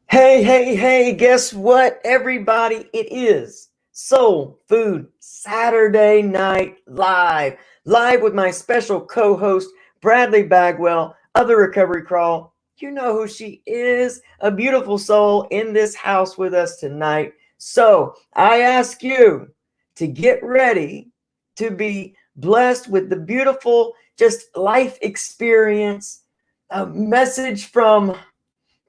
Hey, hey, hey, guess what, everybody? It is Soul Food Saturday Night Live. Live with my special co host, Bradley Bagwell of the Recovery Crawl. You know who she is, a beautiful soul in this house with us tonight. So I ask you to get ready to be blessed with the beautiful, just life experience, a message from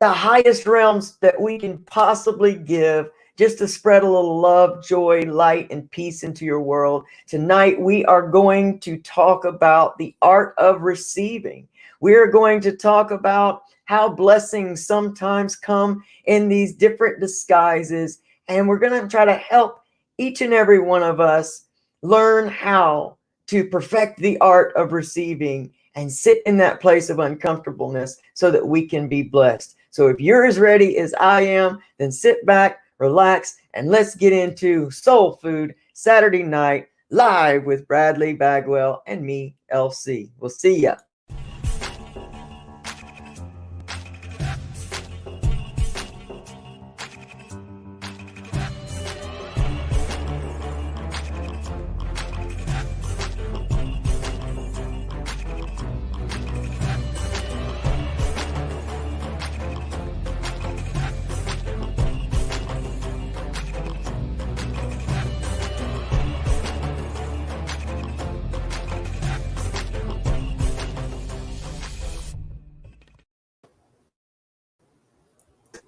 the highest realms that we can possibly give, just to spread a little love, joy, light, and peace into your world. Tonight, we are going to talk about the art of receiving. We are going to talk about how blessings sometimes come in these different disguises. And we're going to try to help each and every one of us learn how to perfect the art of receiving and sit in that place of uncomfortableness so that we can be blessed. So if you're as ready as I am, then sit back, relax, and let's get into Soul Food Saturday Night Live with Bradley Bagwell and me, LC. We'll see ya.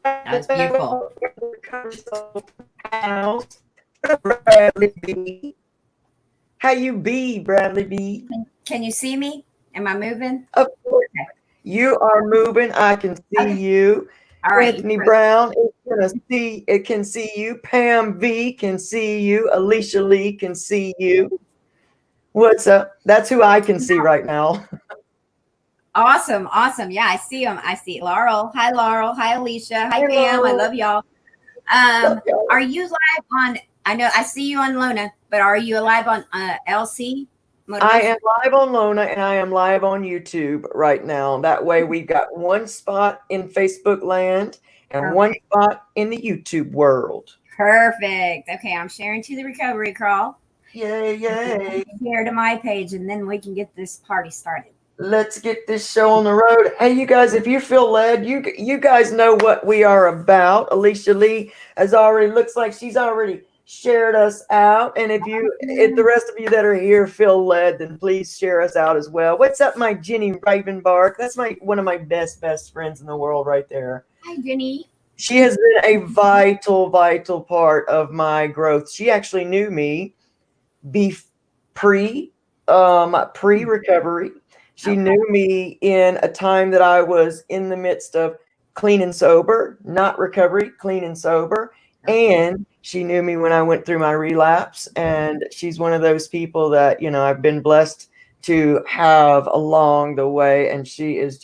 That was beautiful. Bradley B. How you be, Bradley B? Can you see me? Am I moving? Of course. Okay. You are moving. I can see Okay. you. All right. Anthony Brown can see you. Pam V can see you. Alicia Lee can see you. What's up? That's who I can see right now. Awesome. Awesome. Yeah, I see them. I see Laurel. Hi, Laurel. Hi, Alicia. Hi, Hey, Pam. I Laurel. love y'all. Love y'all. Are you live on? I know I see you on Luna, but are you live on LC? I am live on Lona and I am live on YouTube right now. That way we've got one spot in Facebook land and one spot in the YouTube world. Perfect. Okay, I'm sharing to the Recovery Crawl. Yay, yay. Share to my page, and then we can get this party started. Let's get this show on the road. Hey, you guys, if you feel led, you guys know what we are about. Alicia Lee looks like she's already shared us out. And if the rest of you that are here feel led, then please share us out as well. What's up, my Jenny Ravenbark? That's one of my best friends in the world right there. Hi, Jenny. She has been a vital part of my growth. She actually knew me pre-recovery. She knew me in a time that I was in the midst of clean and sober, not recovery, clean and sober. And she knew me when I went through my relapse. And she's one of those people that, I've been blessed to have along the way. And she is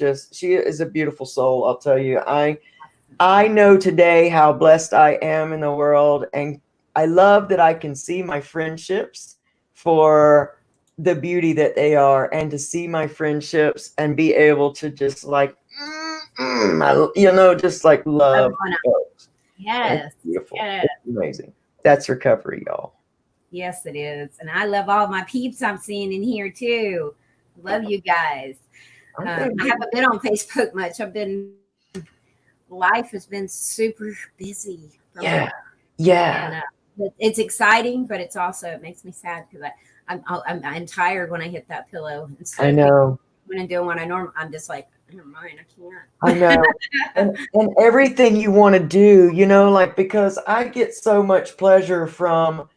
a beautiful soul. I'll tell you, I know today how blessed I am in the world. And I love that I can see my friendships for the beauty that they are, and to see my friendships and be able to just like, just like love folks. Yes. That's beautiful. Yes. It's amazing. That's recovery, y'all. Yes, it is. And I love all my peeps I'm seeing in here too. Love you guys. I haven't been on Facebook much. Life has been super busy. Yeah. And, it's exciting, but it makes me sad because I'm tired when I hit that pillow. I know. When I'm doing what I'm just like, never mind, I can't. I know. and everything you want to do, because I get so much pleasure from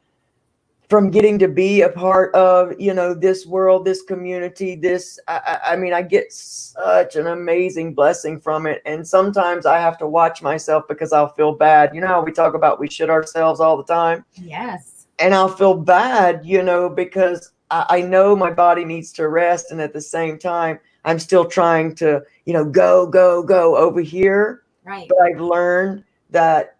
getting to be a part of, this world, this community, I get such an amazing blessing from it. And sometimes I have to watch myself because I'll feel bad. You know how we talk about we shit ourselves all the time? Yes. And I'll feel bad, because I know my body needs to rest. And at the same time, I'm still trying to, go over here. Right. But I've learned that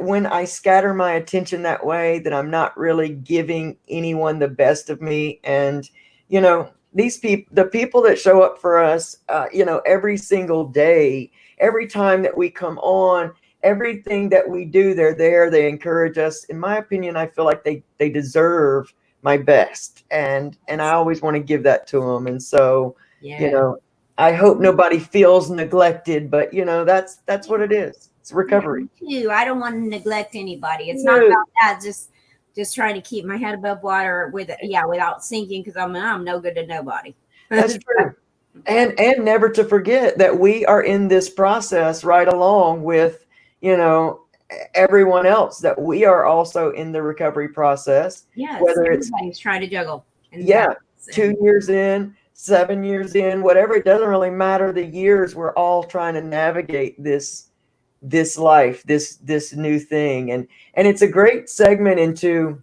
when I scatter my attention that way, that I'm not really giving anyone the best of me. And, the people that show up for us, every single day, every time that we come on, everything that we do, they're there. They encourage us. In my opinion, I feel like they deserve my best, and I always want to give that to them. And so, Yeah. I hope nobody feels neglected, but that's what it is. It's recovery. Me too. I don't want to neglect anybody. It's not No, about that. Just trying to keep my head above water without sinking, because I'm no good to nobody. that's true. And never to forget that we are in this process right along with, you know, everyone else, that we are also in the recovery process, Yes, whether it's everybody's trying to juggle and yeah, balance 2 years in, 7 years in, whatever. It doesn't really matter the years. We're all trying to navigate this life, this new thing. And it's a great segment into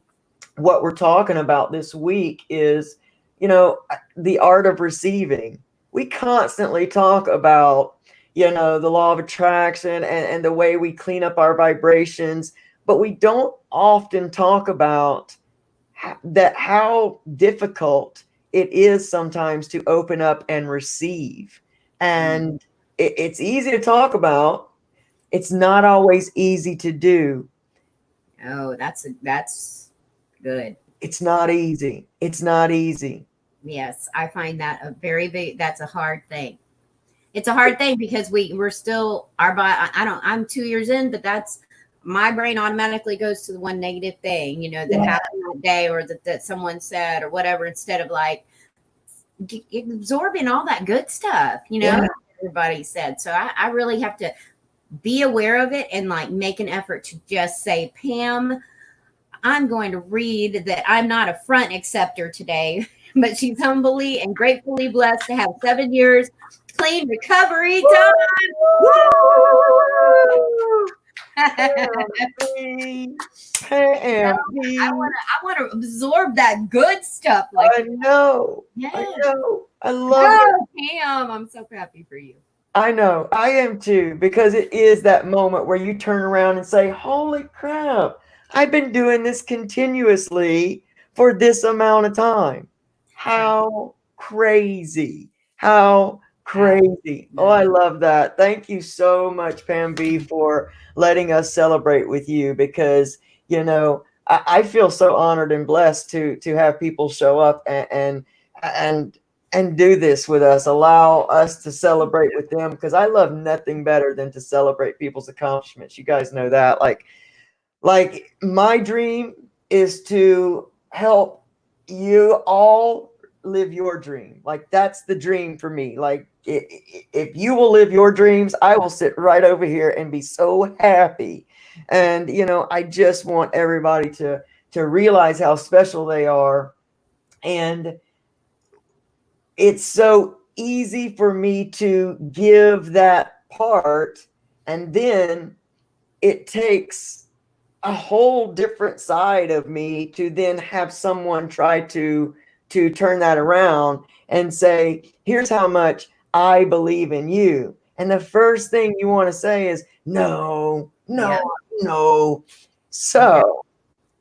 what we're talking about this week is, the art of receiving. We constantly talk about, the law of attraction and the way we clean up our vibrations, but we don't often talk about how difficult it is sometimes to open up and receive. And it's easy to talk about. It's not always easy to do. oh, that's good. It's not easy. It's not easy. Yes, I find that a very big. That's a hard thing. It's a hard thing because we're still our body. I don't. I'm 2 years in, but that's my brain automatically goes to the one negative thing, that Yeah. happened that day, or that someone said or whatever, instead of like absorbing all that good stuff, Yeah. everybody said. So I really have to be aware of it and like make an effort to just say, Pam, I'm going to read that I'm not a front acceptor today, but she's humbly and gratefully blessed to have 7 years clean recovery time. Woo! I Pam want to absorb that good stuff. Like, I know. yeah. I know. I love it. Oh, Pam, I'm so happy for you. I know. I am too, because it is that moment where you turn around and say, holy crap, I've been doing this continuously for this amount of time. How crazy. How crazy. Oh, I love that. Thank you so much, Pam B, for letting us celebrate with you, because, I feel so honored and blessed to have people show up and do this with us, allow us to celebrate with them, because I love nothing better than to celebrate people's accomplishments. You guys know that. Like my dream is to help you all live your dream. Like that's the dream for me. Like if you will live your dreams, I will sit right over here and be so happy. And I just want everybody to realize how special they are. And it's so easy for me to give that part, and then it takes a whole different side of me to then have someone try to turn that around and say, here's how much I believe in you. And the first thing you want to say is no, no, Yeah. no. So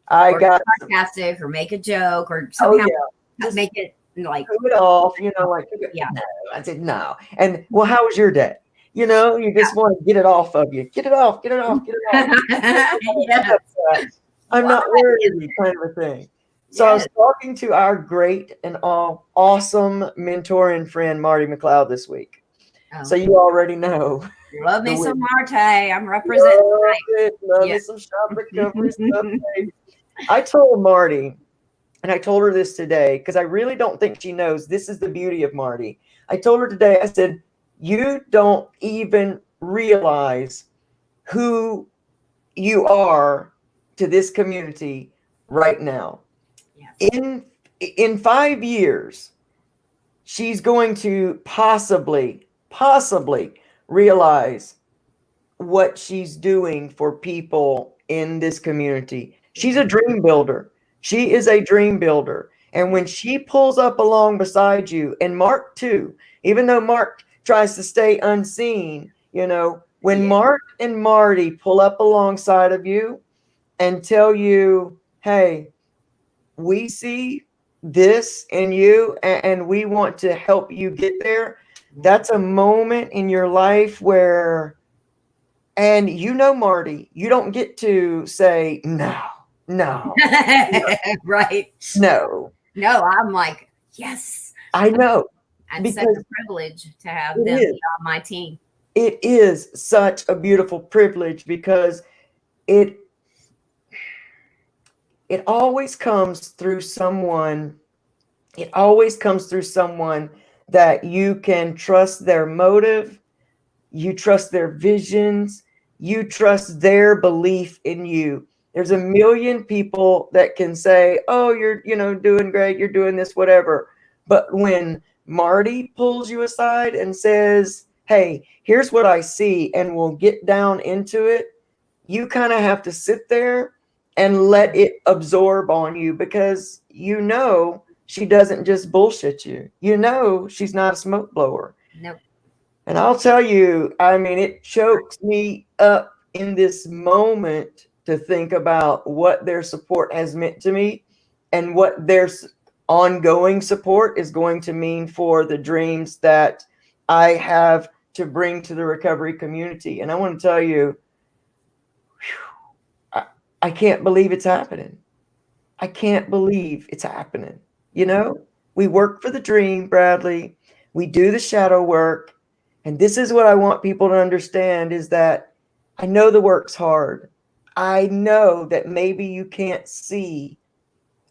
I or got sarcastic or make a joke or oh somehow yeah, just make it like move it off, like yeah. no. I said no. And well, how was your day? You just want to get it off of you. Get it off, get it off, get it off. Yes. I'm not worthy, kind of a thing. So I was talking to our great and awesome mentor and friend Marty McLeod this week. Oh. So you already know. Love me some Marte. I'm representing. Love me some shop recovery stuff. I told Marty, and I told her this today, because I really don't think she knows. This is the beauty of Marty. I told her today, I said, you don't even realize who you are to this community right now. Yes. In 5 years, she's going to possibly realize what she's doing for people in this community. She's a dream builder. She is a dream builder. And when she pulls up along beside you, and Mark too, even though Mark tries to stay unseen, when Mark and Marty pull up alongside of you and tell you, hey, we see this in you and we want to help you get there, That's a moment in your life where, and Marty, you don't get to say, no, no, Right. no. No, I'm like, yes. I know, It's such because a privilege to have it them is. be on my team. It is such a beautiful privilege because it it always comes through someone. It always comes through someone that you can trust their motive, you trust their visions, you trust their belief in you. There's a million people that can say, "Oh, you're, doing great, you're doing this, whatever." But when Marty pulls you aside and says, "Hey, here's what I see," and we'll get down into it, you kind of have to sit there and let it absorb on you, because she doesn't just bullshit you. She's not a smoke blower. Nope. And I'll tell you, I mean, it chokes me up in this moment to think about what their support has meant to me and what their ongoing support is going to mean for the dreams that I have to bring to the recovery community. And I want to tell you, I can't believe it's happening. I can't believe it's happening. We work for the dream, Bradley. We do the shadow work. And this is what I want people to understand, is that I know the work's hard. I know that maybe you can't see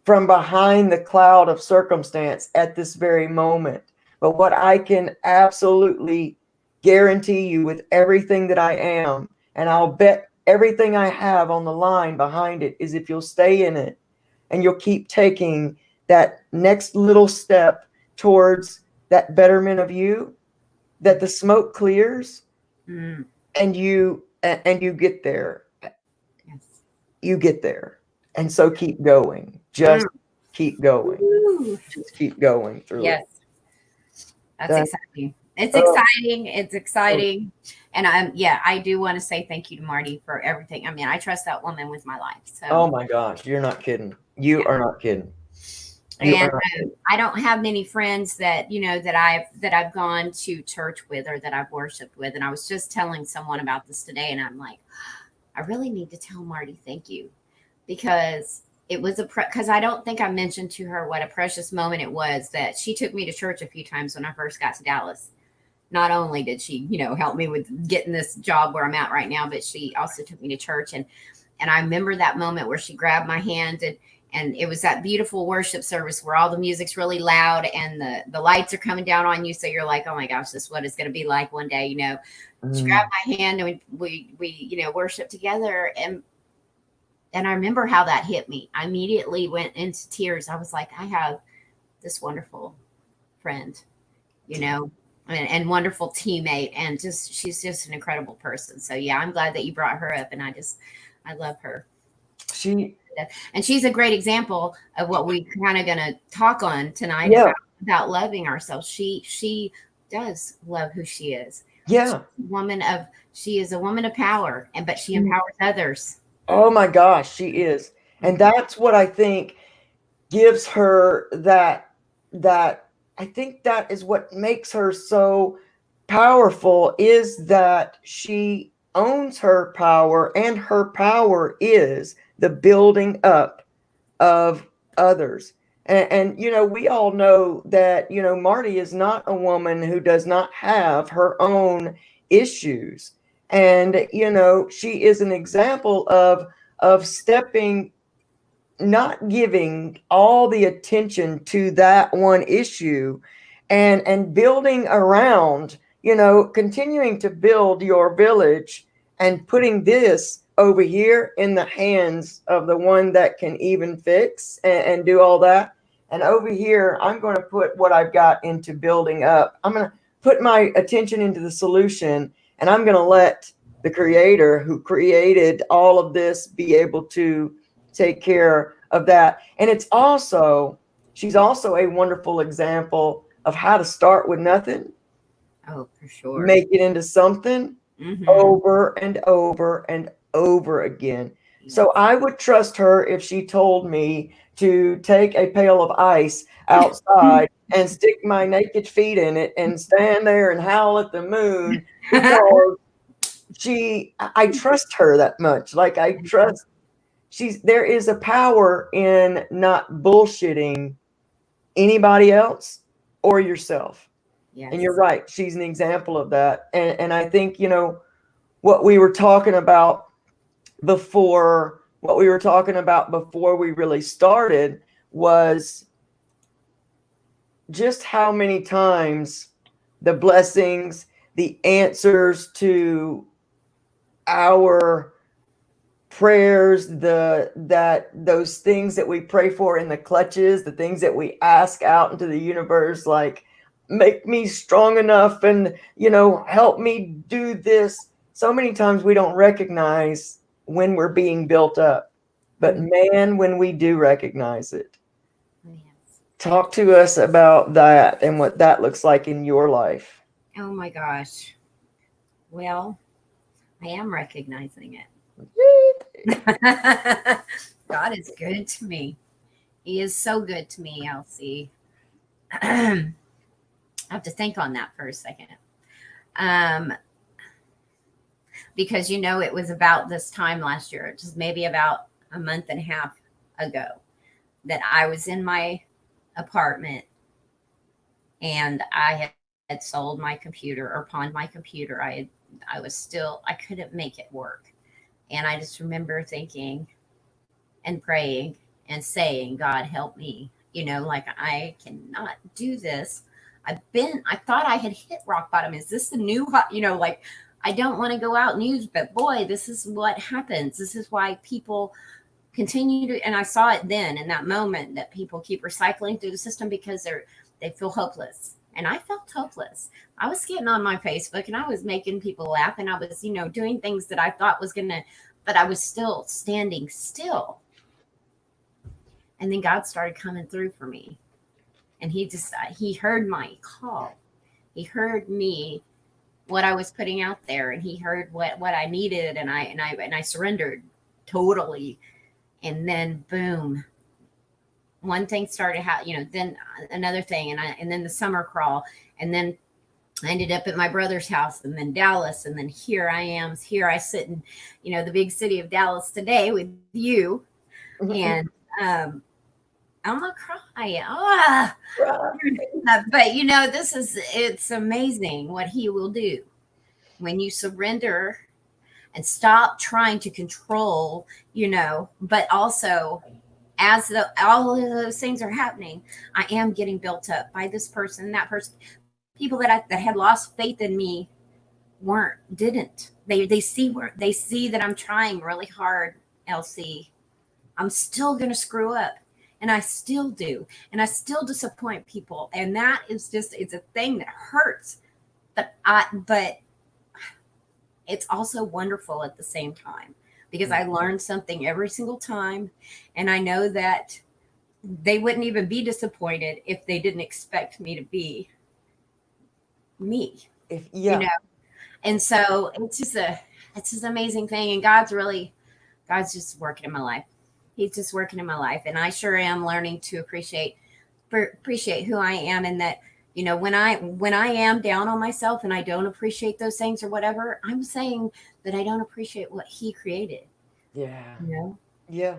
from behind the cloud of circumstance at this very moment. But what I can absolutely guarantee you with everything that I am, and I'll bet everything I have on the line behind it, is if you'll stay in it and you'll keep taking that next little step towards that betterment of you, that the smoke clears and you get there. Yes. You get there. And so keep going. Just keep going. Ooh. Just keep going through Yes. it. That's exciting. It's exciting. It's exciting. And I do want to say thank you to Marty for everything. I mean, I trust that woman with my life. So Oh my gosh, you're not kidding. You are not kidding. You and are not kidding. I don't have many friends that I've gone to church with or that I've worshiped with. And I was just telling someone about this today, and I'm like, I really need to tell Marty thank you, because it was because I don't think I mentioned to her what a precious moment it was that she took me to church a few times when I first got to Dallas. Not only did she, help me with getting this job where I'm at right now, but she also took me to church. And I remember that moment where she grabbed my hand, and it was that beautiful worship service where all the music's really loud and the lights are coming down on you. So you're like, oh my gosh, this is what it's going to be like one day, She grabbed my hand and we worshiped together. And I remember how that hit me. I immediately went into tears. I was like, I have this wonderful friend, and wonderful teammate. And she's just an incredible person. So yeah, I'm glad that you brought her up, and I love her. And she's a great example of what we kind of going to talk on tonight about loving ourselves. She does love who she is. Yeah. She is a woman of power, but she empowers others. Oh my gosh, she is. And that's what I think gives her that I think that is what makes her so powerful, is that she owns her power, and her power is the building up of others. And we all know that, Marty is not a woman who does not have her own issues. And, she is an example of stepping, not giving all the attention to that one issue, and building around, continuing to build your village, and putting this over here in the hands of the one that can even fix and do all that. And over here, I'm going to put what I've got into building up. I'm going to put my attention into the solution, and I'm going to let the creator who created all of this be able to take care of that. And she's also a wonderful example of how to start with nothing. Oh, for sure. Make it into something over and over and over again. Yes. So I would trust her if she told me to take a pail of ice outside and stick my naked feet in it and stand there and howl at the moon because I trust her that much. Like I trust there is a power in not bullshitting anybody else or yourself. Yes. And you're right. She's an example of that. And I think, what we were talking about before we really started was just how many times the blessings, the answers to our prayers, those things that we pray for in the clutches, the things that we ask out into the universe, like make me strong enough and help me do this. So many times we don't recognize when we're being built up, but man, when we do recognize it. Yes. Talk to us about that and what that looks like in your life. Oh my gosh. Well, I am recognizing it. God is good to me. He is so good to me, Elsie. I have to think on that for a second. Because it was about this time last year, just maybe about a month and a half ago, that I was in my apartment and I had sold my computer or pawned my computer. I couldn't make it work. And I just remember thinking and praying and saying, God, help me. Like I cannot do this. I thought I had hit rock bottom. Is this the new, like I don't want to go out and use, but boy, this is what happens. This is why people continue to, and I saw it then in that moment that people keep recycling through the system because they feel hopeless. And I felt hopeless. I was getting on my Facebook and I was making people laugh and I was, doing things that I thought but I was still standing still. And then God started coming through for me. And he heard my call. He heard me, what I was putting out there, and he heard what I needed, and I surrendered totally. And then boom, one thing started then another thing, and then the summer crawl, and then I ended up at my brother's house, and then Dallas, and then here I sit in the big city of Dallas today with you. And I'm gonna cry. But it's amazing what he will do when you surrender and stop trying to control, but also as all of those things are happening, I am getting built up by this person, that person. People that had lost faith in me didn't. They see that I'm trying really hard, Elsie. I'm still gonna screw up. And I still do. And I still disappoint people. And that is it's a thing that hurts. But it's also wonderful at the same time because I learned something every single time. And I know that they wouldn't even be disappointed if they didn't expect me to be me. And so it's just an amazing thing. And God's just working in my life. He's just working in my life. And I sure am learning to appreciate who I am. And that, when I am down on myself and I don't appreciate those things or whatever, I'm saying that I don't appreciate what he created. Yeah. Yeah.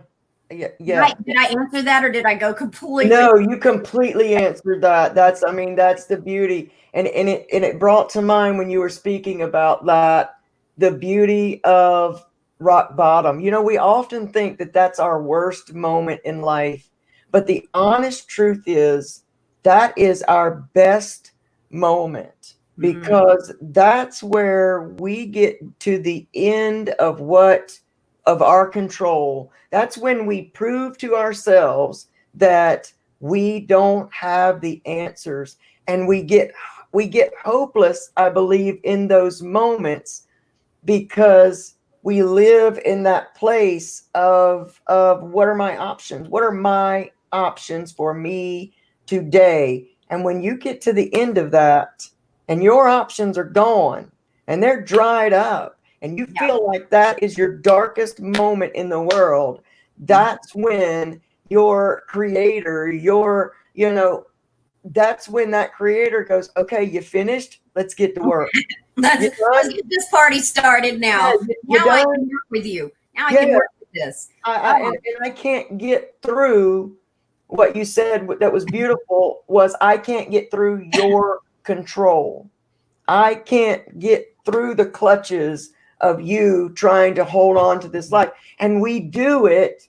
Right. Did I answer that or did I go completely? No, you completely answered that. That's the beauty. And it brought to mind when you were speaking about that, the beauty of rock bottom. We often think that that's our worst moment in life, but the honest truth is that is our best moment because that's where we get to the end of our control. That's when we prove to ourselves that we don't have the answers, and we get hopeless, I believe, in those moments because we live in that place of what are my options? What are my options for me today? And when you get to the end of that and your options are gone and they're dried up and you feel like that is your darkest moment in the world, that's when your creator, that's when that creator goes, okay, you finished? Let's get to work. let's You done? get this party started Yeah, now. you Now I done? can work with you. Now I can Yeah. work with this. And I can't get through what you said that was beautiful was I can't get through your control. I can't get through the clutches of you trying to hold on to this life. And we do it.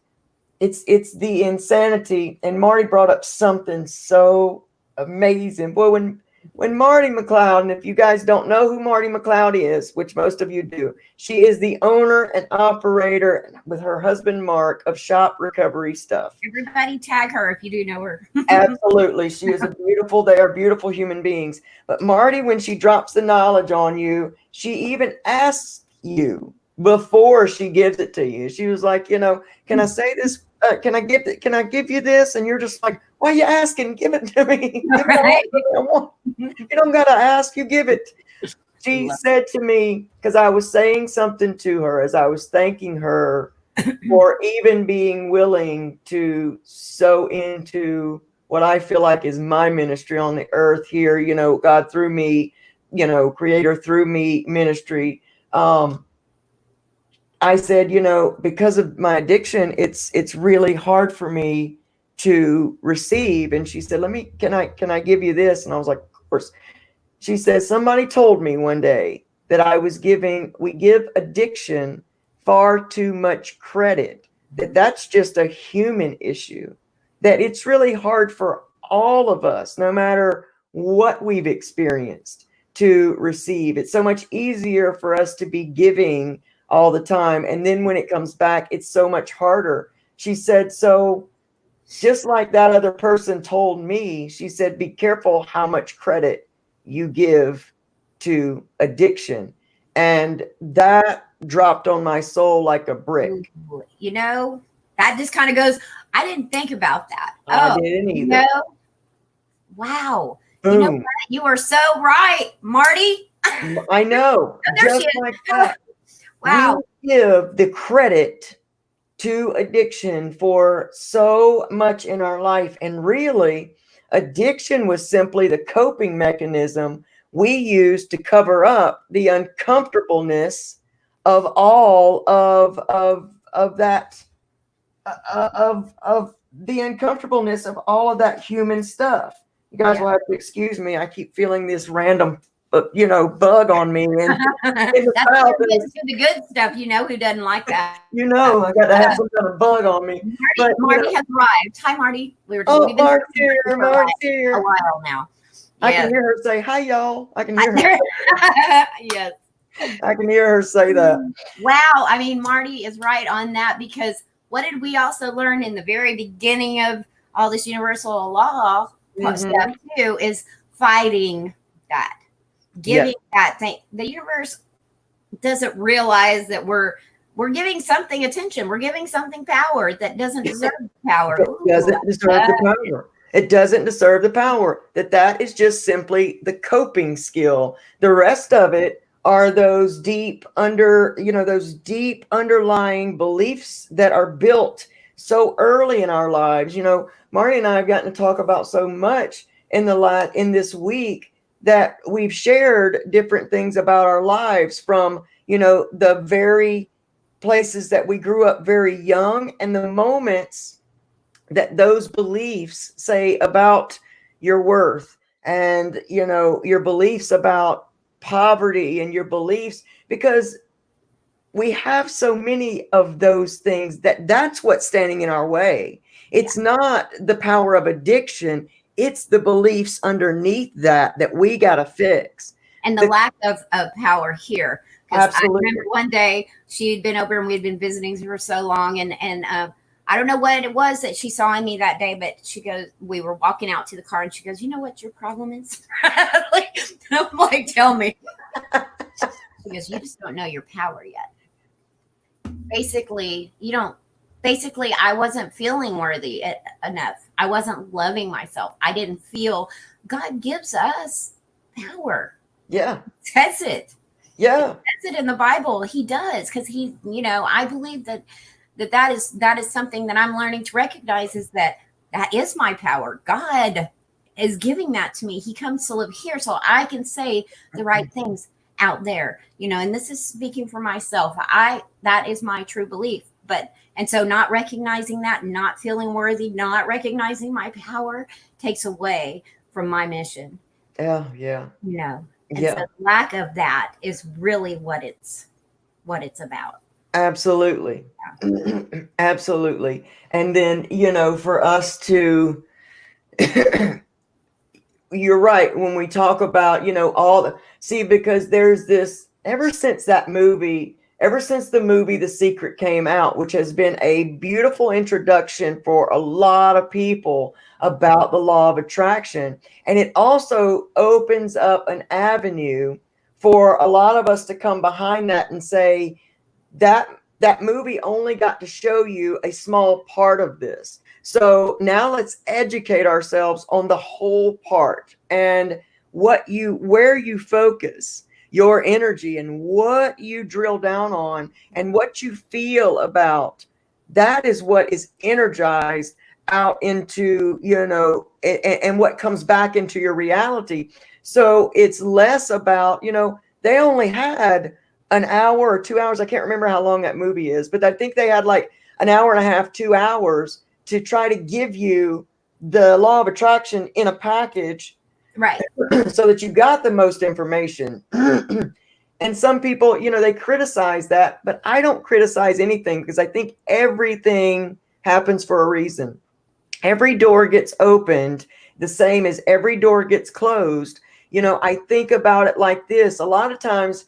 It's the insanity. And Marty brought up something so amazing. Boy, when Marty McLeod, and if you guys don't know who Marty McLeod is, which most of you do, she is the owner and operator with her husband Mark of Shop Recovery Stuff. Everybody tag her if you do know her. Absolutely. She is they are beautiful human beings. But Marty, when she drops the knowledge on you, she even asks you before she gives it to you. She was like, can I say this? Can I give you this? And you're just like, why are you asking? Give it to me. Give me Right? what I want. You don't got to ask, you give it. She said to me, because I was saying something to her as I was thanking her for even being willing to sow into what I feel like is my ministry on the earth here, God through me, creator through me ministry. I said, because of my addiction, it's really hard for me to receive. And she said, can I give you this? And I was like, of course. She says, somebody told me one day that we give addiction far too much credit, that's just a human issue, that it's really hard for all of us, no matter what we've experienced, to receive. It's so much easier for us to be giving all the time. And then when it comes back, it's so much harder. She said, so just like that other person told me, she said, be careful how much credit you give to addiction. And that dropped on my soul like a brick. That just kind of goes, I didn't think about that. I didn't either. Wow. Boom. You know what? You are so right, Marty. I know. Just like that. Wow. We give the credit to addiction for so much in our life. And really, addiction was simply the coping mechanism we used to cover up the uncomfortableness of all of that of the uncomfortableness of all of that human stuff. You guys will have to excuse me. I keep feeling this random bug on me. And That's the good stuff. Who doesn't like that? I got to have some kind of bug on me. Marty has arrived. Hi, Marty. We've been Mark's here. Mark's here. A while now. I can hear her say, "Hi, y'all." I can hear her. Yes. I can hear her say that. Wow. I mean, Marty is right on that, because what did we also learn in the very beginning of all this universal law stuff too, is fighting that. Giving that thing. The universe doesn't realize that we're giving something attention. We're giving something power that doesn't deserve power. It doesn't deserve the power. It doesn't deserve the power. That is just simply the coping skill. The rest of it are those deep underlying beliefs that are built so early in our lives. Marty and I have gotten to talk about so much in this week, that we've shared different things about our lives, from, the very places that we grew up very young, and the moments that those beliefs say about your worth, and, your beliefs about poverty, and your beliefs, because we have so many of those things that's what's standing in our way. It's not the power of addiction. It's the beliefs underneath that we got to fix. And the lack of power here. Because I Absolutely. remember one day she'd been over and we'd been visiting for so long. And I don't know what it was that she saw in me that day, but she goes, we were walking out to the car and she goes, you know what your problem is? I'm like, tell me. She goes, you just don't know your power yet. Basically, I wasn't feeling worthy enough. I wasn't loving myself. I didn't feel. God gives us power. Yeah. He says it. Yeah. He says it in the Bible. He does, because I believe that is something that I'm learning to recognize, is that is my power. God is giving that to me. He comes to live here so I can say the right things out there, and this is speaking for myself. That is my true belief. And so not recognizing that, not feeling worthy, not recognizing my power takes away from my mission. Yeah, yeah. And so lack of that is really what it's about. Absolutely. Absolutely. And then, for us to, you're right. When we talk about, because there's this, ever since the movie, The Secret came out, which has been a beautiful introduction for a lot of people about the law of attraction. And it also opens up an avenue for a lot of us to come behind that and say, that movie only got to show you a small part of this. So now let's educate ourselves on the whole part, and where you focus your energy and what you drill down on and what you feel about. That is what is energized out into, and what comes back into your reality. So it's less about, they only had an hour or 2 hours. I can't remember how long that movie is, but I think they had like an hour and a half, 2 hours to try to give you the law of attraction in a package. Right. So that you got the most information. And some people, they criticize that, but I don't criticize anything because I think everything happens for a reason. Every door gets opened the same as every door gets closed. I think about it like this. A lot of times,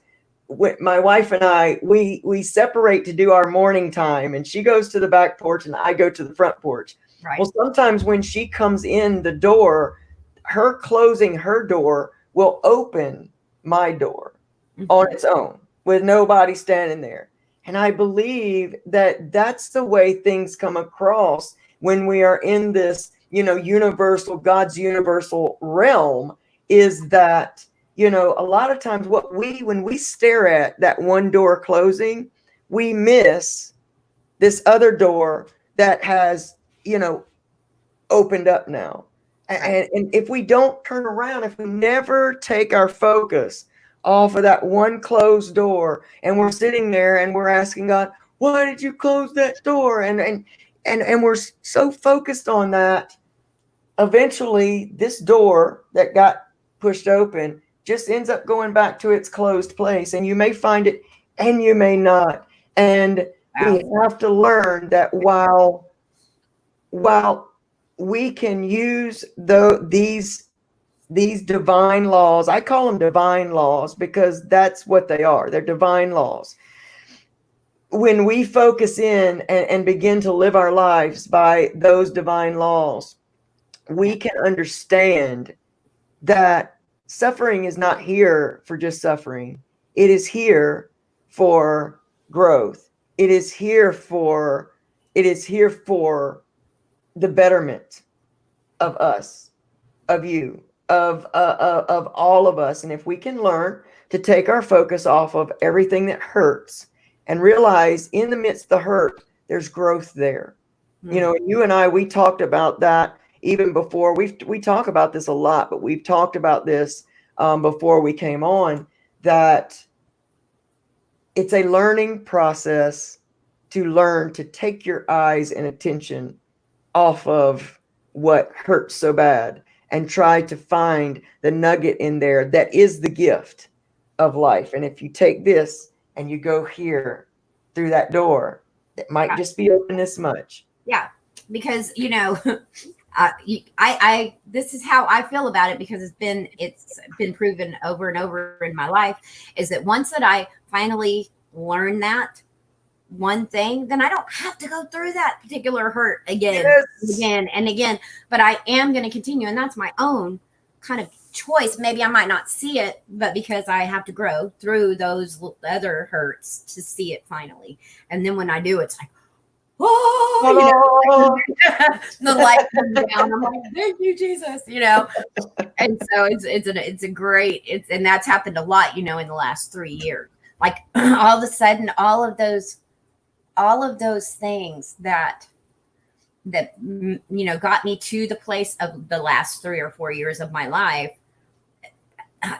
my wife and I, we separate to do our morning time, and she goes to the back porch and I go to the front porch. Right. Well, sometimes when she comes in the door, her closing her door will open my door on its own with nobody standing there. And I believe that that's the way things come across when we are in this, God's universal realm, is that, a lot of times when we stare at that one door closing, we miss this other door that has, opened up now. And if we don't turn around, if we never take our focus off of that one closed door, and we're sitting there and we're asking God, why did you close that door? And we're so focused on that, eventually this door that got pushed open just ends up going back to its closed place. And you may find it and you may not. And we have to learn that while we can use these divine laws, I call them divine laws because that's what they are. They're divine laws. When we focus in and begin to live our lives by those divine laws, we can understand that suffering is not here for just suffering. It is here for growth. It is here for the betterment of us, of you, of all of us. And if we can learn to take our focus off of everything that hurts and realize in the midst of the hurt, there's growth there. Mm-hmm. You and I, we talked about that even before. We talk about this a lot, but we've talked about this before we came on, that it's a learning process to learn to take your eyes and attention off of what hurts so bad and try to find the nugget in there that is the gift of life. And if you take this and you go here through that door, it might just be open this much. Yeah, because I this is how I feel about it, because it's been proven over and over in my life, is that once that I finally learn that one thing, then I don't have to go through that particular hurt again and again. But I am going to continue, and that's my own kind of choice. Maybe I might not see it, but because I have to grow through those other hurts to see it finally. And then when I do, it's like, oh, the light comes down. I'm like, thank you, Jesus, And so it's a great, and that's happened a lot, in the last 3 years. Like all of a sudden, all of those things that got me to the place of the last 3 or 4 years of my life.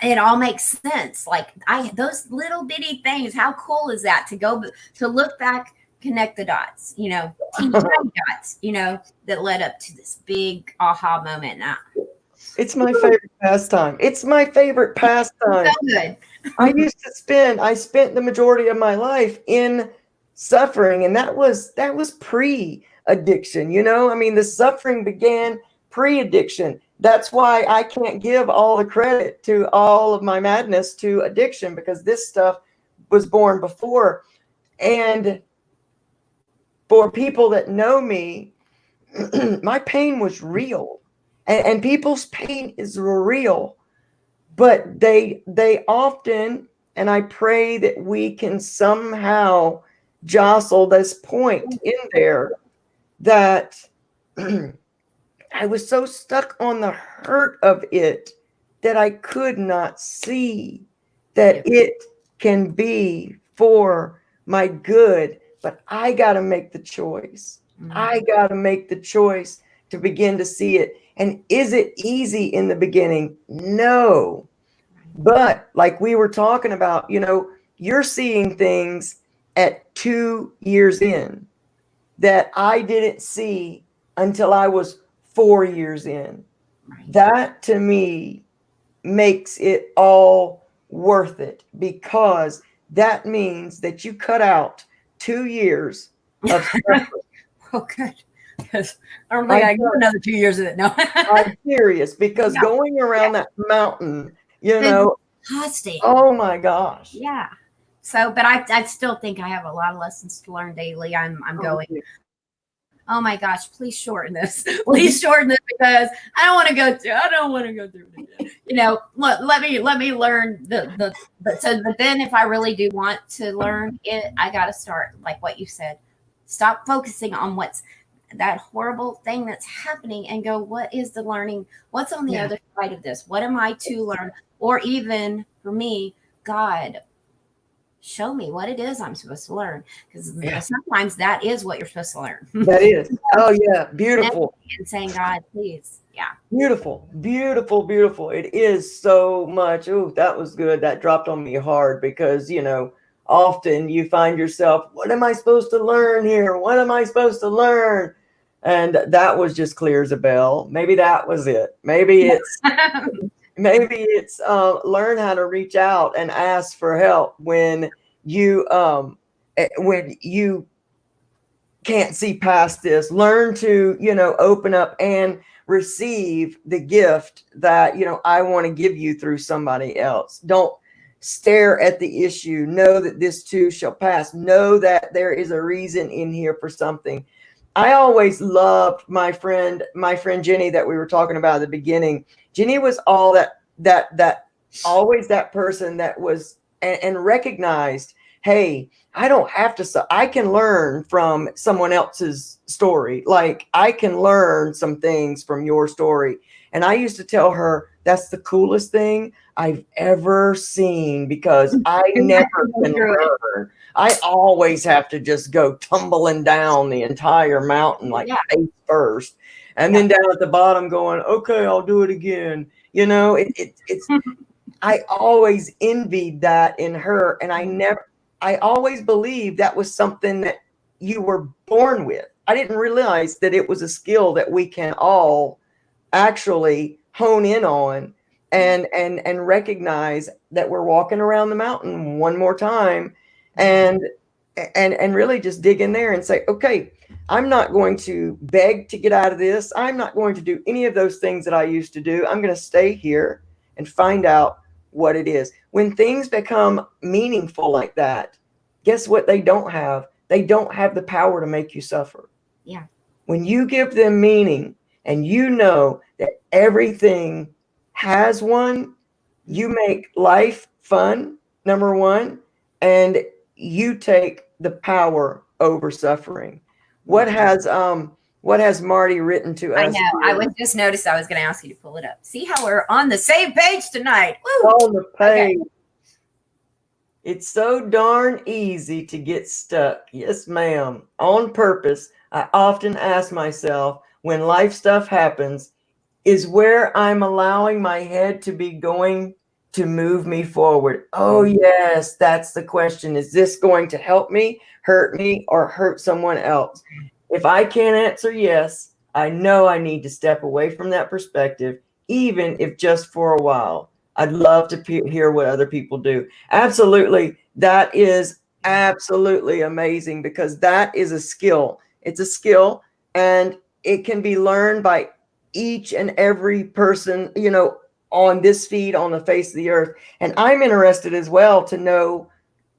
It all makes sense. Like those little bitty things, how cool is that to look back, connect the dots, teeny tiny dots, that led up to this big aha moment. Now, It's my favorite pastime. It's my favorite pastime. so good. I spent the majority of my life in suffering, and that was pre-addiction. I mean, the suffering began pre-addiction. That's why I can't give all the credit to all of my madness to addiction, because this stuff was born before. And for people that know me, my pain was real, and people's pain is real, but they often, and I pray that we can somehow jostle this point in there, that I was so stuck on the hurt of it that I could not see that it can be for my good. But I got to make the choice. I got to make the choice to begin to see it. And is it easy in the beginning? No. But like we were talking about, you're seeing things at 2 years in that I didn't see until I was 4 years in. Right. That to me makes it all worth it, because that means that you cut out 2 years of suffering. Oh, good. Because I don't think I got another 2 years of it. No. I'm serious, because going around that mountain, Exhausting. oh my gosh. Yeah. So, but I still think I have a lot of lessons to learn daily. I'm going, oh my gosh, please shorten this. Please shorten this, because I don't want to go through it again. Let me learn but then if I really do want to learn it, I got to start, like what you said, stop focusing on what's that horrible thing that's happening and go, what is the learning? What's on the other side of this? What am I to learn? Or even for me, God, show me what it is I'm supposed to learn. Because sometimes that is what you're supposed to learn. That is. Oh yeah. Beautiful. And saying, God, please. Yeah. Beautiful. Beautiful. Beautiful. It is so much. Oh, that was good. That dropped on me hard, because, often you find yourself, what am I supposed to learn here? What am I supposed to learn? And that was just clear as a bell. Maybe that was it. Maybe it's learn how to reach out and ask for help when you can't see past this. Learn to, open up and receive the gift that, I want to give you through somebody else. Don't stare at the issue. Know that this too shall pass. Know that there is a reason in here for something. I always loved my friend Jenny that we were talking about at the beginning. Jenny was all that always that person that was and recognized, hey, I don't have to, I can learn from someone else's story. Like, I can learn some things from your story. And I used to tell her, that's the coolest thing I've ever seen, because I never can learn. I always have to just go tumbling down the entire mountain, like face first. And then down at the bottom going, okay, I'll do it again. It's, I always envied that in her. And I always believed that was something that you were born with. I didn't realize that it was a skill that we can all actually hone in on and recognize that we're walking around the mountain one more time, and really just dig in there and say, okay, I'm not going to beg to get out of this. I'm not going to do any of those things that I used to do. I'm going to stay here and find out what it is. When things become meaningful like that, guess what they don't have? They don't have the power to make you suffer. Yeah. When you give them meaning and you know that everything has one, you make life fun, number one, and you take the power over suffering. What has Marty written to us? I know. I was just noticed I was going to ask you to pull it up. See how we're on the same page tonight. Woo! On the page. Okay. It's so darn easy to get stuck. Yes, ma'am. On purpose, I often ask myself when life stuff happens, is where I'm allowing my head to be going to move me forward. Oh, yes, that's the question. Is this going to help me, or hurt someone else? If I can't answer yes, I know I need to step away from that perspective, even if just for a while. I'd love to hear what other people do. Absolutely. That is absolutely amazing because that is a skill. It's a skill and it can be learned by each and every person, on this feed on the face of the earth. And I'm interested as well to know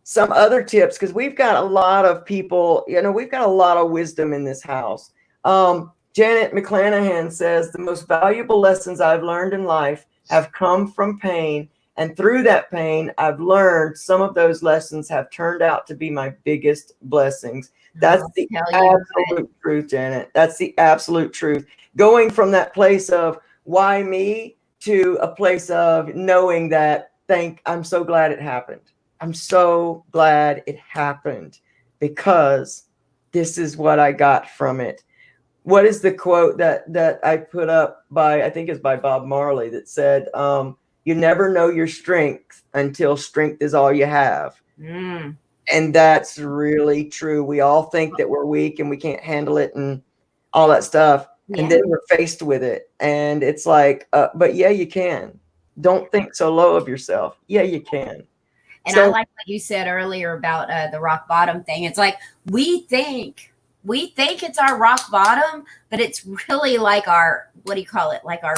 some other tips because we've got a lot of people, we've got a lot of wisdom in this house. Janet McClanahan says the most valuable lessons I've learned in life have come from pain. And through that pain, I've learned some of those lessons have turned out to be my biggest blessings. That's the absolute truth, Janet. That's the absolute truth. Going from that place of why me to a place of knowing that I'm so glad it happened. I'm so glad it happened because this is what I got from it. What is the quote that I put up by, I think it's by Bob Marley, that said, you never know your strength until strength is all you have. And that's really true. We all think that we're weak and we can't handle it and all that stuff. Yeah. And then we're faced with it. And it's like, but yeah, you can. Don't think so low of yourself. Yeah, you can. And I like what you said earlier about the rock bottom thing. It's like we think it's our rock bottom, but it's really like our, what do you call it? Like our,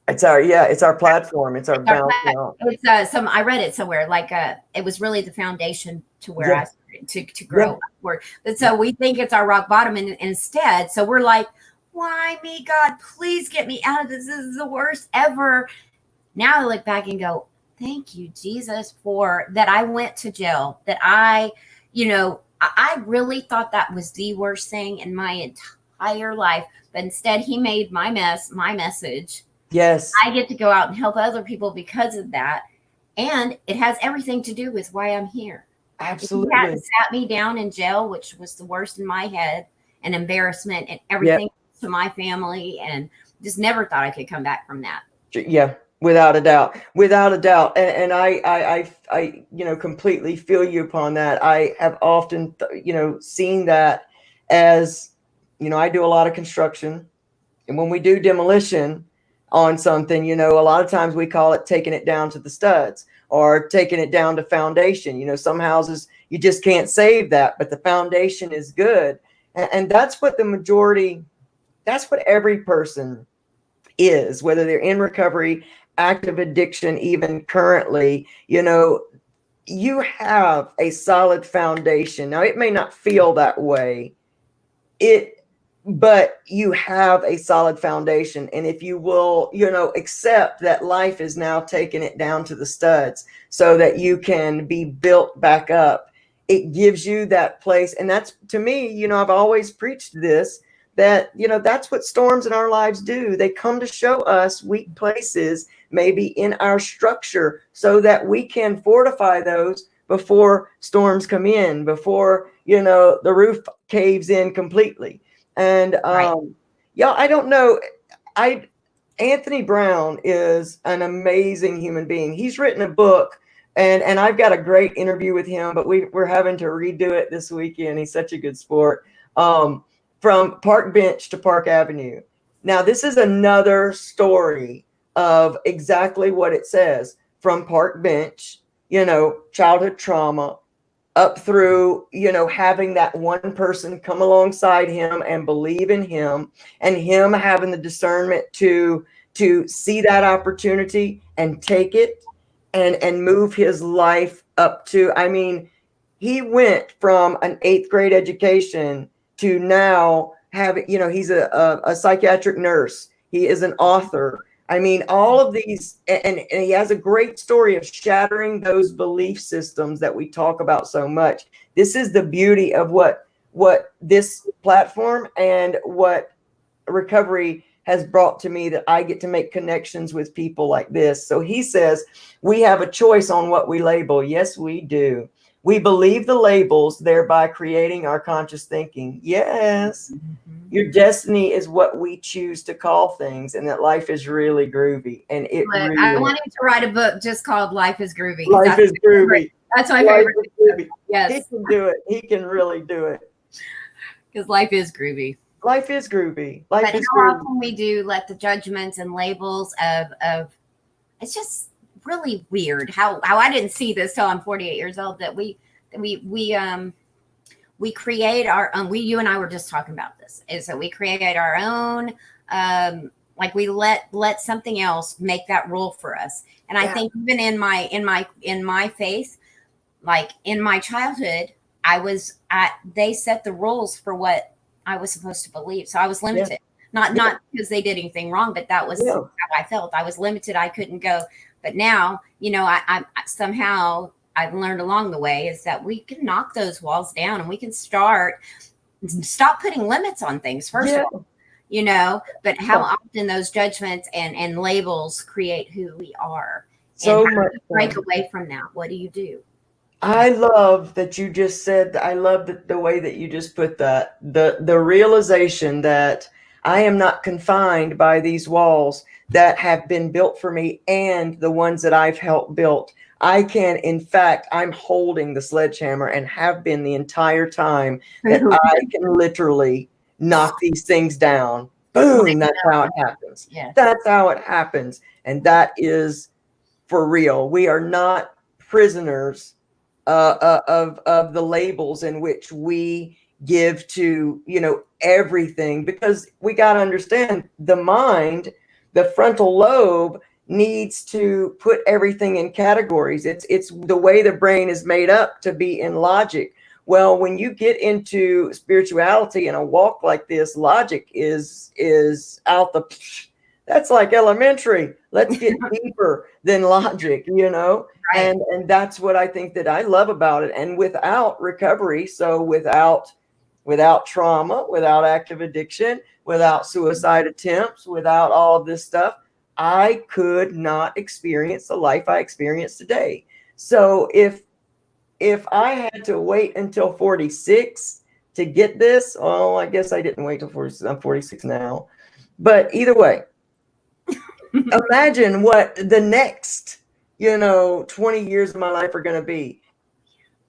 it's our platform. It's our bounce. It's I read it somewhere, like it was really the foundation to where I started to grow upward. But so we think it's our rock bottom, and instead, so we're like, why me, God, please get me out of this. This is the worst ever. Now I look back and go, thank you, Jesus, for that. I went to jail, that I really thought that was the worst thing in my entire life. But instead, he made my mess my message. Yes. I get to go out and help other people because of that. And it has everything to do with why I'm here. Absolutely. If he hadn't sat me down in jail, which was the worst in my head, and embarrassment and everything to my family, and just never thought I could come back from that. Yeah. Without a doubt. And I completely feel you upon that. I have often, seen that as, I do a lot of construction, and when we do demolition on something, a lot of times we call it taking it down to the studs or taking it down to foundation. Some houses you just can't save that, but the foundation is good. And that's what that's what every person is, whether they're in recovery, active addiction, even currently, you have a solid foundation. Now, it may not feel that way, but you have a solid foundation. And if you will, accept that life is now taking it down to the studs so that you can be built back up, it gives you that place. And that's, to me, I've always preached this, that, that's what storms in our lives do. They come to show us weak places, maybe in our structure, so that we can fortify those before storms come in, before, the roof caves in completely. And, I don't know. Anthony Brown is an amazing human being. He's written a book, and I've got a great interview with him, but we're having to redo it this weekend. He's such a good sport. From Park Bench to Park Avenue. Now, this is another story of exactly what it says. From Park Bench, childhood trauma, up through, having that one person come alongside him and believe in him, and him having the discernment to see that opportunity and take it and move his life up to, he went from an 8th grade education to now having, he's a psychiatric nurse. He is an author. All of these, and he has a great story of shattering those belief systems that we talk about so much. This is the beauty of what this platform and what recovery has brought to me that I get to make connections with people like this. So he says, we have a choice on what we label. Yes, we do. We believe the labels, thereby creating our conscious thinking. Yes. Your destiny is what we choose to call things, and that life is really groovy. And it Look, really I wanted to write a book just called Life is Groovy. Life is groovy. That's my Life favorite. is groovy. Yes. He can do it. He can really do it. Because life is groovy. Life is groovy. Life But is how groovy. often we do let the judgments and labels of it's just really weird how I didn't see this till I'm 48 years old, that we create our own. You and I were just talking about this, is that we create our own, like we let something else make that rule for us. And I think even in my faith, like in my childhood, they set the rules for what I was supposed to believe. So I was limited, not because they did anything wrong, but that was how I felt. I was limited. I couldn't go. But now, I somehow I've learned along the way is that we can knock those walls down, and we can stop putting limits on things, first of all, but how often those judgments and labels create who we are. So and how much do you break away from that? What do you do? I love that you just said, I love the way that you just put that, the realization that I am not confined by these walls that have been built for me and the ones that I've helped build. I can, in fact, I'm holding the sledgehammer and have been the entire time, that I can literally knock these things down. Boom, that's how it happens. That's how it happens. And that is for real. We are not prisoners of the labels in which we give to everything, because we got to understand the mind, the frontal lobe needs to put everything in categories. It's the way the brain is made up to be in logic. Well, when you get into spirituality and a walk like this, logic is out the that's like elementary. Let's get deeper than logic, Right. And that's what I think that I love about it. And without recovery, so without trauma, without active addiction, without suicide attempts, without all of this stuff, I could not experience the life I experience today. So if I had to wait until 46 to get this, I guess I didn't wait till 46. I'm 46 now. But either way, imagine what the next 20 years of my life are going to be.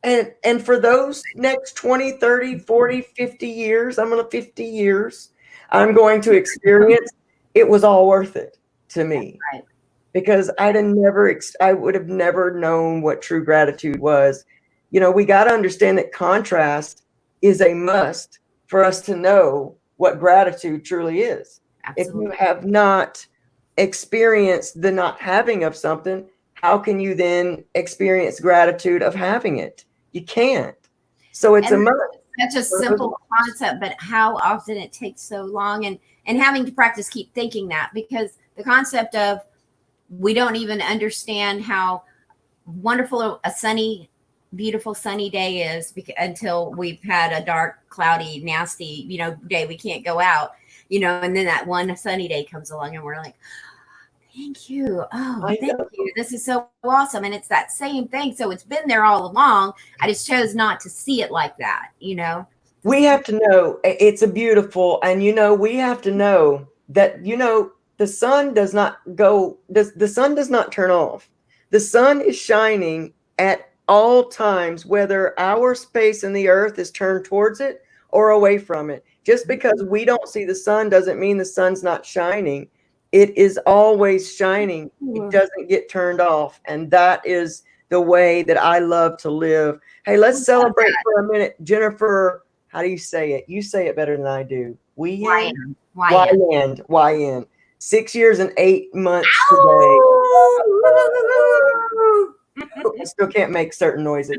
And for those next 20, 30, 40, 50 years, 50 years, I'm going to experience, it was all worth it to me. Right. Because I would have never known what true gratitude was. We got to understand that contrast is a must for us to know what gratitude truly is. Absolutely. If you have not experienced the not having of something, how can you then experience gratitude of having it? You can't. So it's a must. Such a simple concept, but how often it takes so long, and having to practice keep thinking that, because the concept of we don't even understand how wonderful a sunny, beautiful sunny day is until we've had a dark, cloudy, nasty, day we can't go out, and then that one sunny day comes along and we're like, thank you. Oh, thank you. This is so awesome. And it's that same thing. So it's been there all along. I just chose not to see it like that, We have to know it's a beautiful, and we have to know that, the sun does not the sun does not turn off. The sun is shining at all times, whether our space in the earth is turned towards it or away from it. Just because we don't see the sun doesn't mean the sun's not shining. It is always shining. It doesn't get turned off. And that is the way that I love to live. Hey, let's celebrate for a minute. Jennifer, how do you say it? You say it better than I do. YN. 6 years and 8 months today. I still can't make certain noises.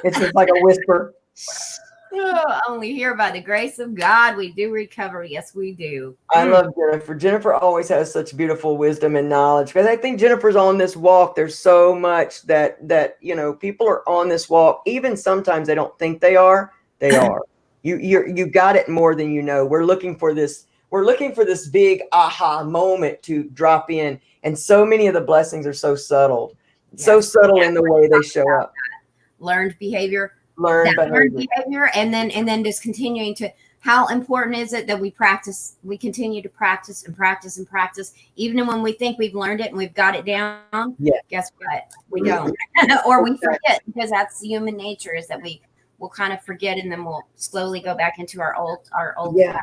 It's just like a whisper. Only here by the grace of God we do recover. Yes, we do. I love Jennifer. Jennifer always has such beautiful wisdom and knowledge, because I think Jennifer's on this walk. There's so much that people are on this walk. Even sometimes they don't think they are. They are. You got it more than you know. We're looking for this we're looking for this big aha moment to drop in. And so many of the blessings are so subtle, so Yes. subtle in the way they show up. Learned behavior, Learned learned behavior. behavior, and then just continuing to, how important is it that we practice, we continue to practice and practice and practice, even when we think we've learned it and we've got it down. Yeah. Guess what? We don't. Or we forget, because that's human nature, is that we will kind of forget, and then we'll slowly go back into our old Yeah.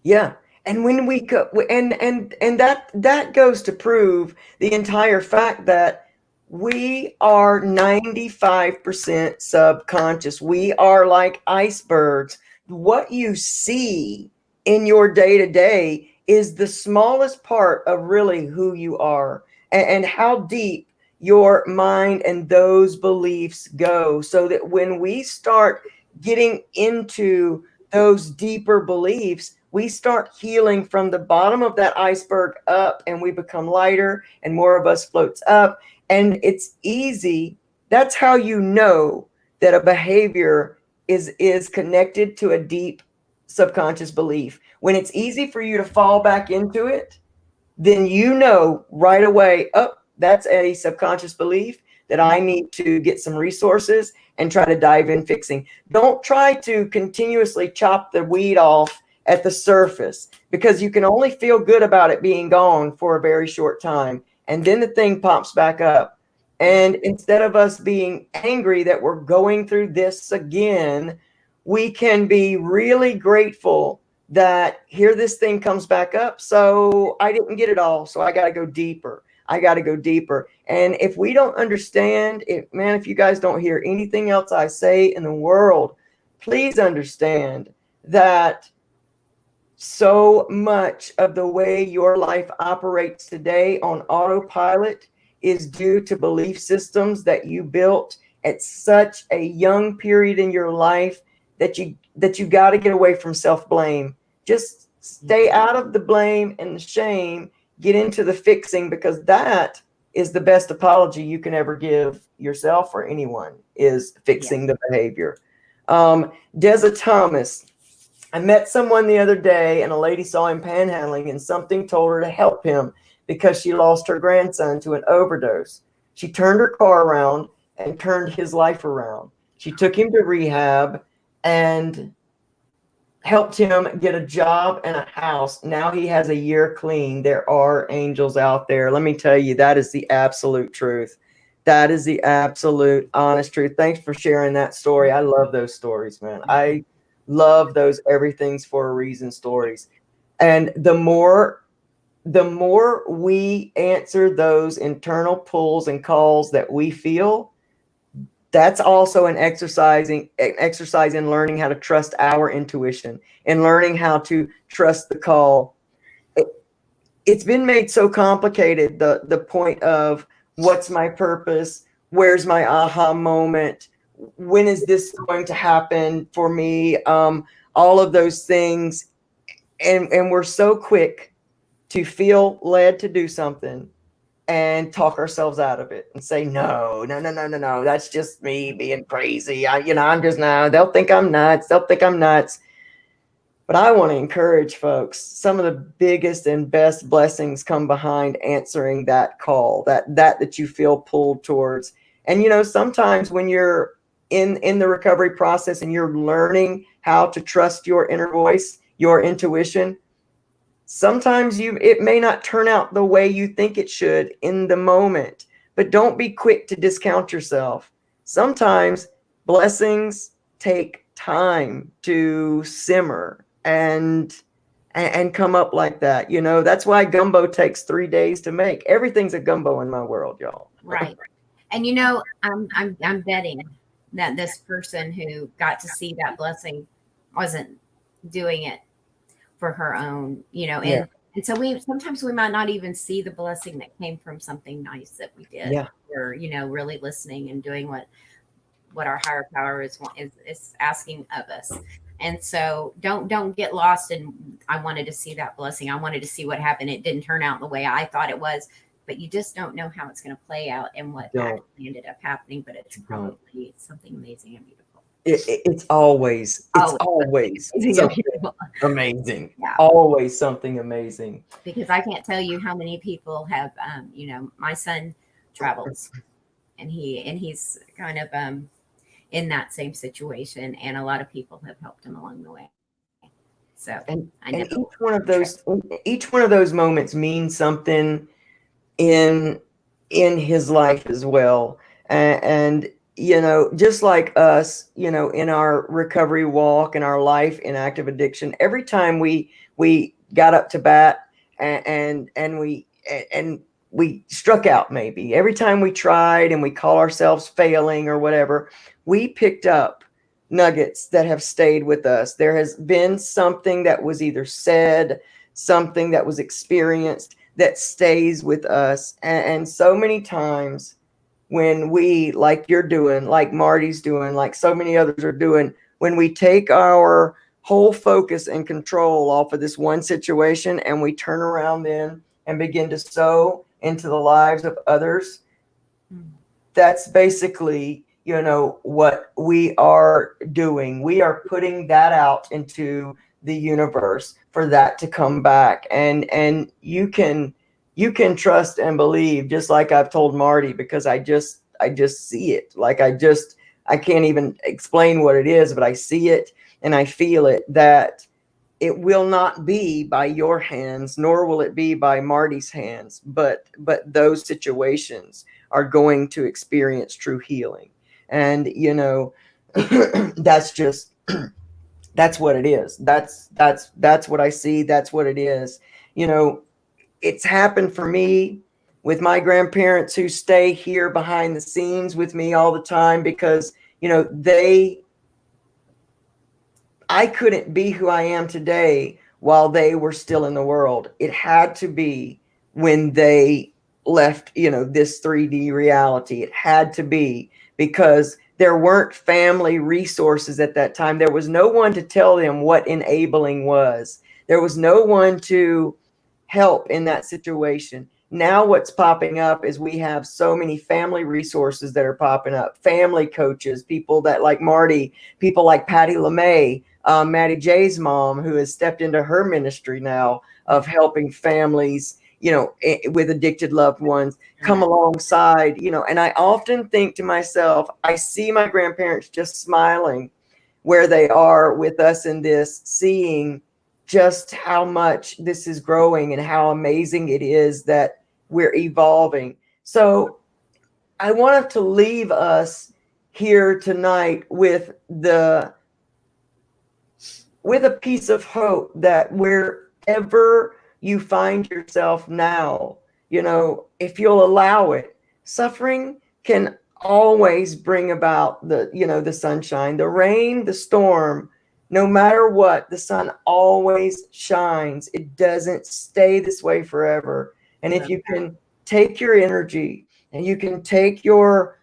Yeah. And when we go, and that goes to prove the entire fact that we are 95% subconscious. We are like icebergs. What you see in your day to day is the smallest part of really who you are, and how deep your mind and those beliefs go. So that when we start getting into those deeper beliefs, we start healing from the bottom of that iceberg up, and we become lighter, and more of us floats up. And it's easy. That's how you know that a behavior is connected to a deep subconscious belief. When it's easy for you to fall back into it, then you know right away, oh, that's a subconscious belief that I need to get some resources and try to dive in fixing. Don't try to continuously chop the weed off at the surface, because you can only feel good about it being gone for a very short time. And then the thing pops back up. And instead of us being angry that we're going through this again, we can be really grateful that here this thing comes back up. So I didn't get it all. So I got to go deeper. I got to go deeper. And if we don't understand it, man, if you guys don't hear anything else I say in the world, please understand that so much of the way your life operates today on autopilot is due to belief systems that you built at such a young period in your life that you got to get away from self-blame. Just stay out of the blame and the shame, get into the fixing, because that is the best apology you can ever give yourself or anyone, is fixing the behavior. Deza Thomas, I met someone the other day, and a lady saw him panhandling, and something told her to help him because she lost her grandson to an overdose. She turned her car around and turned his life around. She took him to rehab and helped him get a job and a house. Now he has a year clean. There are angels out there. Let me tell you, that is the absolute truth. That is the absolute honest truth. Thanks for sharing that story. I love those stories, man. I love those everything's for a reason stories. And the more we answer those internal pulls and calls that we feel, that's also an exercise in learning how to trust our intuition and learning how to trust the call. It's been made so complicated, the point of what's my purpose, where's my aha moment, when is this going to happen for me, all of those things. And we're so quick to feel led to do something and talk ourselves out of it and say, no, that's just me being crazy. I'm just, no, they'll think I'm nuts. But I want to encourage folks, some of the biggest and best blessings come behind answering that call, that you feel pulled towards. And, sometimes when you're in the recovery process and you're learning how to trust your inner voice, your intuition, sometimes it may not turn out the way you think it should in the moment, but don't be quick to discount yourself. Sometimes blessings take time to simmer and come up like that. That's why gumbo takes 3 days to make. Everything's a gumbo in my world, y'all. Right. And I'm betting that this person who got to see that blessing wasn't doing it for her own, and so sometimes we might not even see the blessing that came from something nice that we did, or really listening and doing what our higher power is asking of us. And so don't get lost in, I wanted to see that blessing, I wanted to see what happened, it didn't turn out the way I thought it was, but you just don't know how it's going to play out and what actually ended up happening. But it's probably something amazing and beautiful. It's always something amazing. Yeah. always something amazing. Because I can't tell you how many people have, my son travels, and he's kind of in that same situation, and a lot of people have helped him along the way. So And I know. each one of those moments means something in his life as well. And just like us, in our recovery walk and our life in active addiction, every time we got up to bat, and we struck out, maybe every time we tried and we call ourselves failing or whatever, we picked up nuggets that have stayed with us. There has been something that was either said, something that was experienced, that stays with us. And so many times when we, like you're doing, like Marty's doing, like so many others are doing, when we take our whole focus and control off of this one situation and we turn around then and begin to sow into the lives of others, that's basically what we are doing. We are putting that out into the universe for that to come back. And you can trust and believe, just like I've told Marty, because I just see it. Like I can't even explain what it is, but I see it and I feel it, that it will not be by your hands, nor will it be by Marty's hands, but those situations are going to experience true healing. And that's just that's what it is. That's what I see. That's what it is. It's happened for me with my grandparents, who stay here behind the scenes with me all the time, because I couldn't be who I am today while they were still in the world. It had to be when they left, this 3D reality. It had to be, because there weren't family resources at that time. There was no one to tell them what enabling was. There was no one to help in that situation. Now what's popping up is we have so many family resources that are popping up, family coaches, people that like Marty, people like Patty LeMay, Maddie J's mom, who has stepped into her ministry now of helping families, with addicted loved ones, come alongside, and I often think to myself, I see my grandparents just smiling where they are with us in this, seeing just how much this is growing and how amazing it is that we're evolving. So I wanted to leave us here tonight with a piece of hope that wherever you find yourself now, if you'll allow it, suffering can always bring about the sunshine, the rain, the storm. No matter what, the sun always shines. It doesn't stay this way forever. And if you can take your energy and you can take your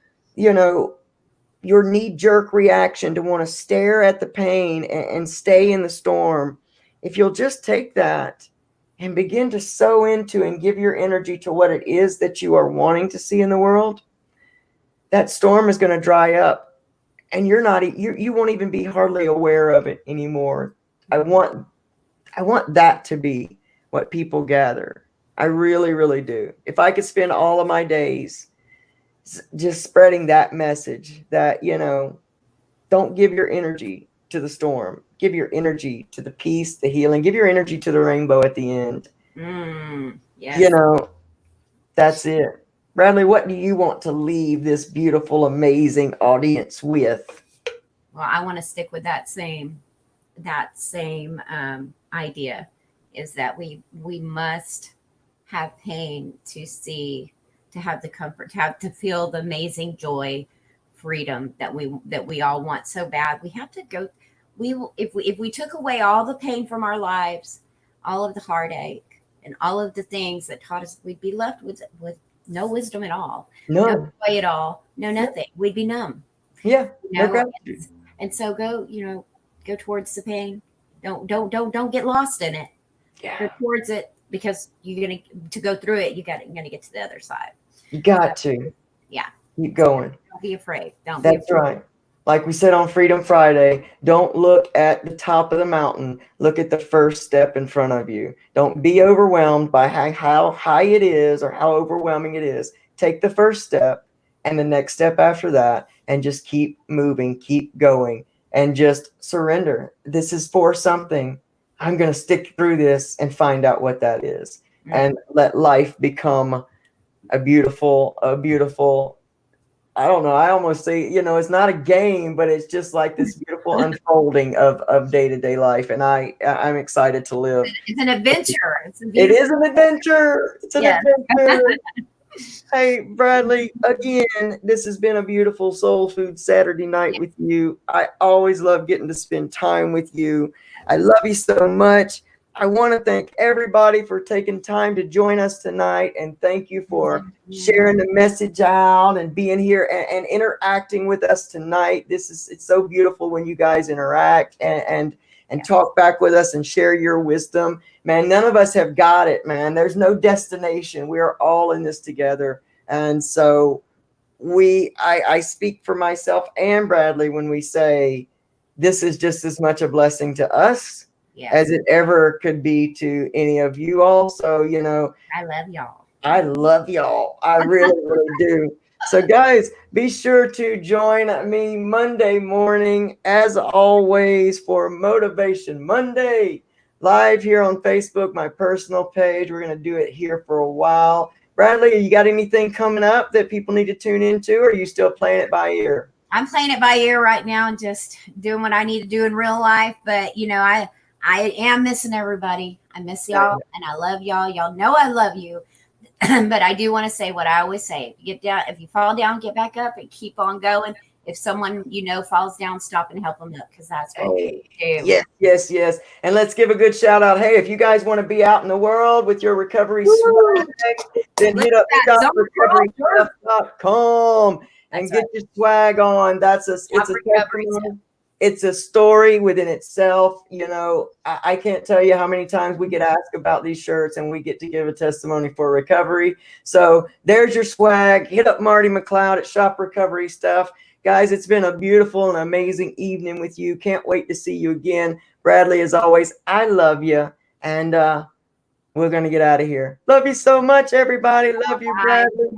knee-jerk reaction to want to stare at the pain and stay in the storm, if you'll just take that and begin to sow into and give your energy to what it is that you are wanting to see in the world, that storm is going to dry up, and you won't even be hardly aware of it anymore. I want that to be what people gather. I really, really do. If I could spend all of my days just spreading that message, that, don't give your energy to the storm. Give your energy to the peace, the healing. Give your energy to the rainbow at the end. Yes. That's it. Bradley, what do you want to leave this beautiful, amazing audience with? Well, I want to stick with that same idea, is that we must have pain to have the comfort, to feel the amazing joy, freedom that we all want so bad. We have to go. If we took away all the pain from our lives, all of the heartache and all of the things that taught us, we'd be left with no wisdom at all, no joy at all, no nothing. We'd be numb. Yeah. And so go towards the pain. Don't get lost in it. Yeah. Go towards it, because you're to go through it. You're gonna get to the other side. You got to. Yeah. Keep going. Don't be afraid. That's right. like we said on Freedom Friday, don't look at the top of the mountain. Look at the first step in front of you. Don't be overwhelmed by how high it is or how overwhelming it is. Take the first step and the next step after that, and just keep moving, keep going, and just surrender. This is for something. I'm going to stick through this and find out what that is, and let life become a beautiful, I don't know. I almost say, it's not a game, but it's just like this beautiful unfolding of day-to-day life. And I'm excited to live. It's an adventure. It is an adventure. It's an Yes. adventure. Hey, Bradley, again, this has been a beautiful Soul Food Saturday night with you. I always love getting to spend time with you. I love you so much. I want to thank everybody for taking time to join us tonight, and thank you for sharing the message out and being here and interacting with us tonight. It's so beautiful when you guys interact and talk back with us and share your wisdom. Man, none of us have got it, man. There's no destination. We are all in this together. And so I speak for myself and Bradley when we say this is just as much a blessing to us as it ever could be to any of you all. So, I love y'all. I love y'all. I really, really do. So, guys, be sure to join me Monday morning, as always, for Motivation Monday, live here on Facebook, my personal page. We're going to do it here for a while. Bradley, you got anything coming up that people need to tune into, or are you still playing it by ear? I'm playing it by ear right now and just doing what I need to do in real life. But, I am missing everybody. I miss y'all and I love y'all. Y'all know I love you. But I do want to say what I always say. If you fall down, get back up and keep on going. If someone falls down, stop and help them up, because that's what we do. Yes. And let's give a good shout out. Hey, if you guys want to be out in the world with your recovery swag, then hit up shoprecoverystuff.com and get your swag on. It's a story within itself. I can't tell you how many times we get asked about these shirts and we get to give a testimony for recovery. So there's your swag. Hit up Marty McLeod at Shop Recovery Stuff. Guys, it's been a beautiful and amazing evening with you. Can't wait to see you again. Bradley, as always, I love you. And we're going to get out of here. Love you so much, everybody. Love you, Bradley.